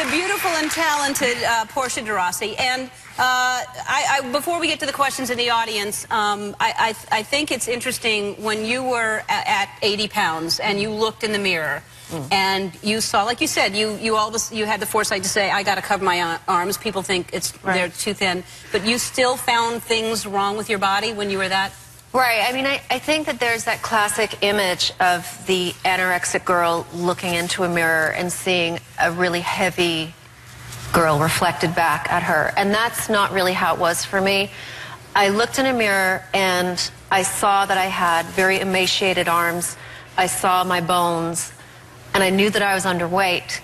the beautiful and talented Portia de Rossi. And before we get to the questions in the audience, I think it's interesting when you were at 80 pounds and you looked in the mirror and you saw, like you said, you had the foresight to say, I got to cover my arms. People think they're too thin. But you still found things wrong with your body when you were that? Right. I mean, I think that there's that classic image of the anorexic girl looking into a mirror and seeing a really heavy girl reflected back at her. And that's not really how it was for me. I looked in a mirror and I saw that I had very emaciated arms. I saw my bones and I knew that I was underweight.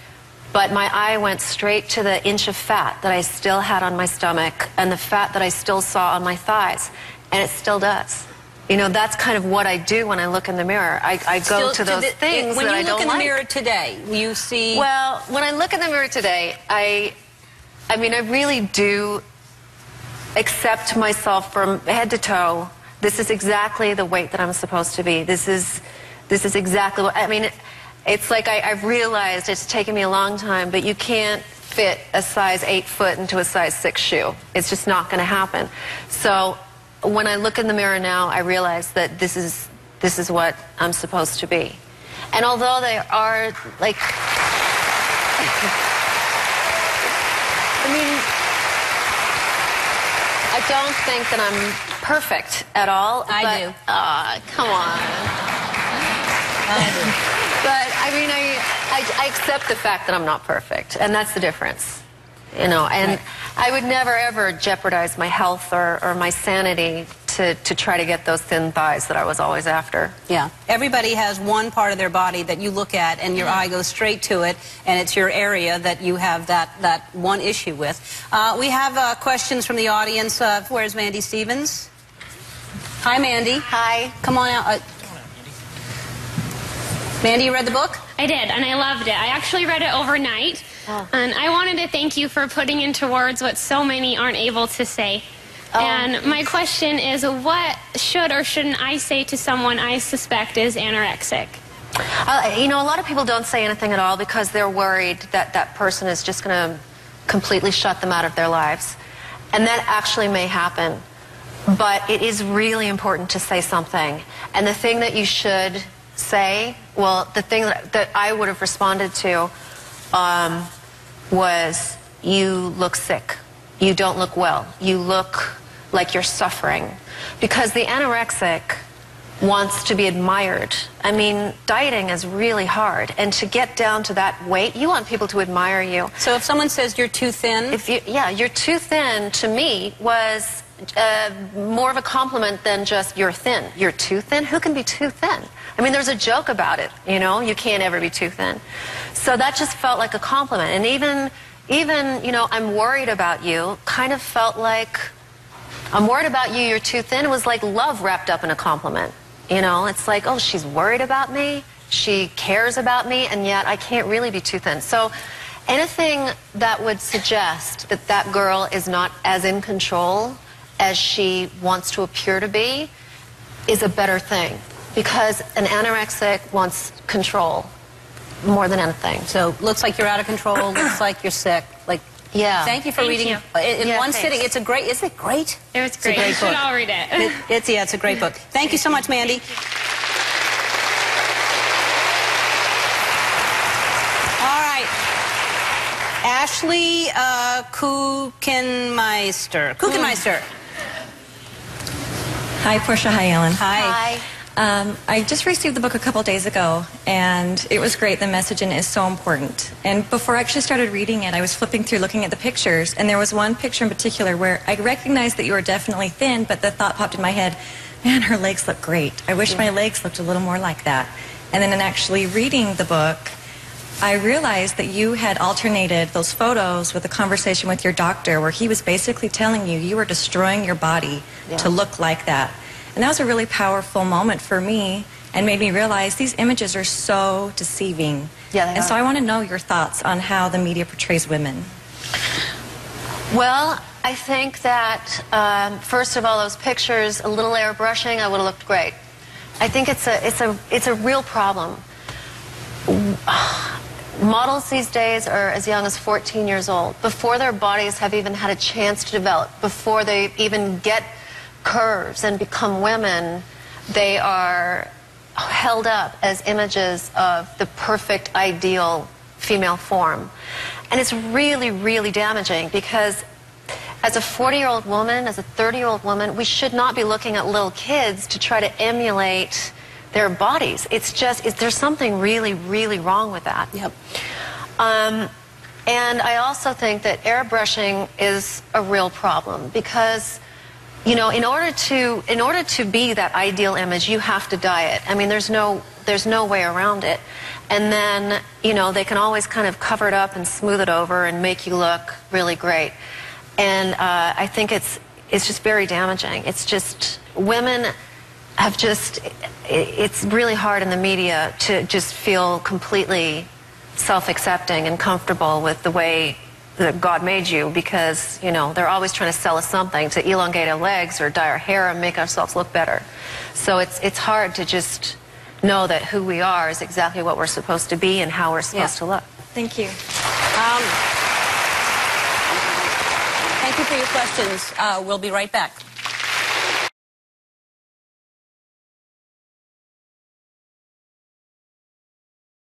But my eye went straight to the inch of fat that I still had on my stomach and the fat that I still saw on my thighs. And it still does. You know, that's kind of what I do when I look in the mirre. I go to those things that I don't like. When you look in the mirror today, you see... Well, when I look in the mirror today, I mean, I really do accept myself from head to toe. This is exactly the weight that I'm supposed to be. This is exactly what... I mean, it's like I've realized it's taken me a long time, but you can't fit a size 8 foot into a size 6 shoe. It's just not going to happen. So... when I look in the mirror now, I realize that this is what I'm supposed to be. And although they are, like... I mean, I don't think that I'm perfect at all. I do. Come on. I do. But, I mean, I accept the fact that I'm not perfect, and that's the difference. You know, and I would never, ever jeopardize my health or my sanity to try to get those thin thighs that I was always after. Yeah. Everybody has one part of their body that you look at and your eye goes straight to it, and it's your area that you have that one issue with. We have questions from the audience. Where's Mandy Stevens? Hi, Mandy. Hi. Come on out. Mandy, you read the book? I did, and I loved it. I actually read it overnight. And I wanted to thank you for putting into words what so many aren't able to say. And my question is, what should or shouldn't I say to someone I suspect is anorexic? You know, a lot of people don't say anything at all because they're worried that that person is just going to completely shut them out of their lives. And that actually may happen. But it is really important to say something. And the thing that you should say, well, the thing that I would have responded to was, you look sick. You don't look well. You look like you're suffering. Because the anorexic wants to be admired. I mean, dieting is really hard. And to get down to that weight, you want people to admire you. So if someone says you're too thin? Yeah, you're too thin, to me, was more of a compliment than just you're thin. You're too thin? Who can be too thin? I mean, there's a joke about it, you know? You can't ever be too thin. So that just felt like a compliment. And even, you know, I'm worried about you, kind of felt like, I'm worried about you, you're too thin. It was like love wrapped up in a compliment. You know, it's like, oh, she's worried about me, she cares about me, and yet I can't really be too thin. So anything that would suggest that that girl is not as in control as she wants to appear to be is a better thing. Because an anorexic wants control more than anything. So looks like you're out of control, looks like you're sick. Like, yeah. Thank you for reading it in one sitting. It's a great, is it great? It was great. You should all read it. It's a great book. Thank you so much, Mandy. All right. Ashley Kuchenmeister. Hi, Portia. Hi, Ellen. Hi. I just received the book a couple days ago, and it was great. The message in it is so important. And before I actually started reading it, I was flipping through looking at the pictures, and there was one picture in particular where I recognized that you were definitely thin, but the thought popped in my head, man, her legs look great. I wish my legs looked a little more like that. And then in actually reading the book, I realized that you had alternated those photos with a conversation with your doctor where he was basically telling you you were destroying your body to look like that. And that was a really powerful moment for me and made me realize these images are so deceiving. Yeah, and so I want to know your thoughts on how the media portrays women. Well, I think that, first of all, those pictures, a little airbrushing, I would have looked great. I think it's a real problem. models these days are as young as 14 years old, before their bodies have even had a chance to develop, before they even get curves and become women. They are held up as images of the perfect, ideal female form. And it's really, really damaging, because as a 40-year-old woman, as a 30-year-old woman, we should not be looking at little kids to try to emulate their bodies. It's just, there's something really, really wrong with that. Yep. And I also think that airbrushing is a real problem, because, you know, in order to be that ideal image, you have to diet. I mean, there's no way around it. And then, you know, they can always kind of cover it up and smooth it over and make you look really great. And I think it's just very damaging. It's just, women have just, it's really hard in the media to just feel completely self-accepting and comfortable with the way that God made you, because, you know, they're always trying to sell us something, to elongate our legs or dye our hair and make ourselves look better. So it's hard to just know that who we are is exactly what we're supposed to be and how we're supposed to look. Thank you. Thank you for your questions. We'll be right back.